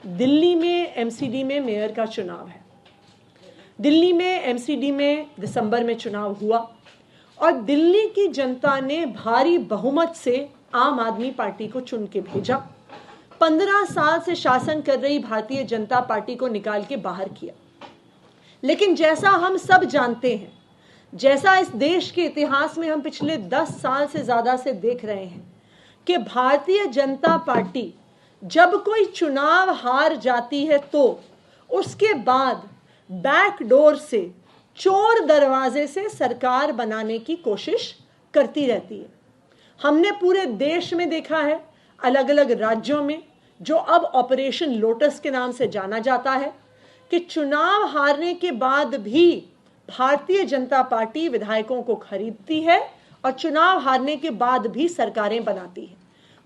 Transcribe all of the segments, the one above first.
दिल्ली में एमसीडी में मेयर का चुनाव है। दिल्ली में एमसीडी में दिसंबर में चुनाव हुआ और दिल्ली की जनता ने भारी बहुमत से आम आदमी पार्टी को चुन के भेजा। 15 साल से शासन कर रही भारतीय जनता पार्टी को निकाल के बाहर किया। लेकिन जैसा हम सब जानते हैं, जैसा इस देश के इतिहास में हम पिछले 10 साल से ज्यादा से देख रहे हैं कि भारतीय जनता पार्टी जब कोई चुनाव हार जाती है तो उसके बाद बैकडोर से, चोर दरवाजे से सरकार बनाने की कोशिश करती रहती है। हमने पूरे देश में देखा है, अलग अलग राज्यों में, जो अब ऑपरेशन लोटस के नाम से जाना जाता है, कि चुनाव हारने के बाद भी भारतीय जनता पार्टी विधायकों को खरीदती है और चुनाव हारने के बाद भी सरकारें बनाती है।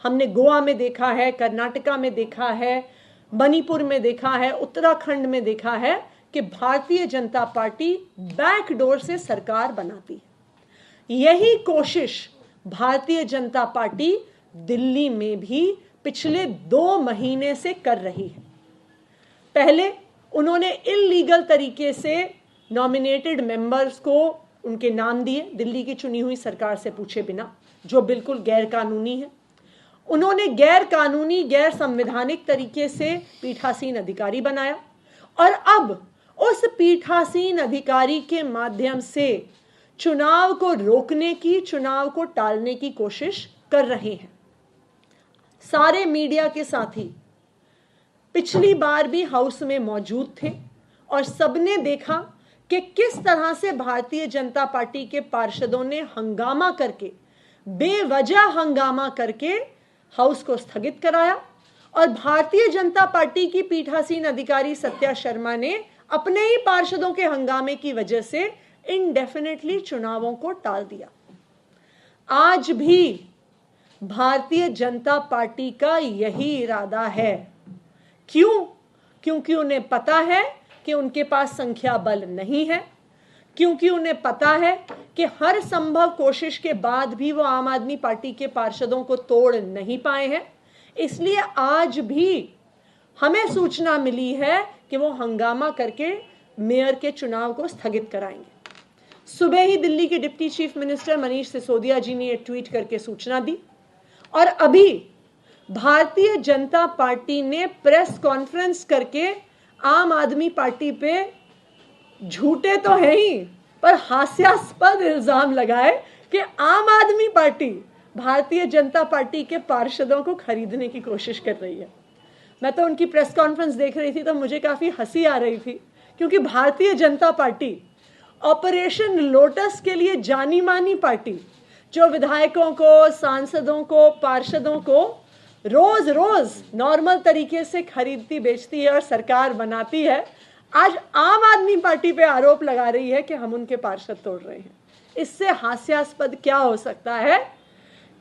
हमने गोवा में देखा है, कर्नाटका में देखा है, मणिपुर में देखा है, उत्तराखंड में देखा है कि भारतीय जनता पार्टी बैकडोर से सरकार बनाती है। यही कोशिश भारतीय जनता पार्टी दिल्ली में भी पिछले 2 महीने से कर रही है। पहले उन्होंने इल्लीगल तरीके से नॉमिनेटेड मेंबर्स को उनके नाम दिए, दिल्ली की चुनी हुई सरकार से पूछे बिना, जो बिल्कुल गैर कानूनी है। उन्होंने गैर कानूनी, गैर संवैधानिक तरीके से पीठासीन अधिकारी बनाया और अब उस पीठासीन अधिकारी के माध्यम से चुनाव को रोकने की, चुनाव को टालने की कोशिश कर रहे हैं। सारे मीडिया के साथी पिछली बार भी हाउस में मौजूद थे और सबने देखा कि किस तरह से भारतीय जनता पार्टी के पार्षदों ने हंगामा करके, बेवजह हंगामा करके हाउस को स्थगित कराया और भारतीय जनता पार्टी की पीठासीन अधिकारी सत्या शर्मा ने अपने ही पार्षदों के हंगामे की वजह से इंडेफिनेटली चुनावों को टाल दिया। आज भी भारतीय जनता पार्टी का यही इरादा है। क्यों? क्योंकि उन्हें पता है कि उनके पास संख्या बल नहीं है, क्योंकि उन्हें पता है कि हर संभव कोशिश के बाद भी वो आम आदमी पार्टी के पार्षदों को तोड़ नहीं पाए हैं। इसलिए आज भी हमें सूचना मिली है कि वो हंगामा करके मेयर के चुनाव को स्थगित कराएंगे। सुबह ही दिल्ली के deputy chief minister Manish Sisodia ji ने ये ट्वीट करके सूचना दी और अभी भारतीय जनता पार्टी ने प्रेस कॉन्फ्रेंस करके आम आदमी पार्टी पे झूठे तो है ही पर हास्यास्पद इल्जाम लगाए कि आम आदमी पार्टी भारतीय जनता पार्टी के पार्षदों को खरीदने की कोशिश कर रही है। मैं तो उनकी प्रेस कॉन्फ्रेंस देख रही थी तो मुझे काफी हंसी आ रही थी, क्योंकि Bharatiya Janata party operation lotus के लिए जानी मानी पार्टी, जो विधायकों को, सांसदों को, पार्षदों को रोज रोज नॉर्मल तरीके से खरीदती, बेचती है और सरकार बनाती है, आज आम आदमी पार्टी पे आरोप लगा रही है कि हम उनके पार्षद तोड़ रहे हैं। इससे हास्यास्पद क्या हो सकता है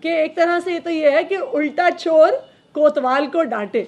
कि एक तरह से ये तो ये है कि उल्टा चोर कोतवाल को डांटे।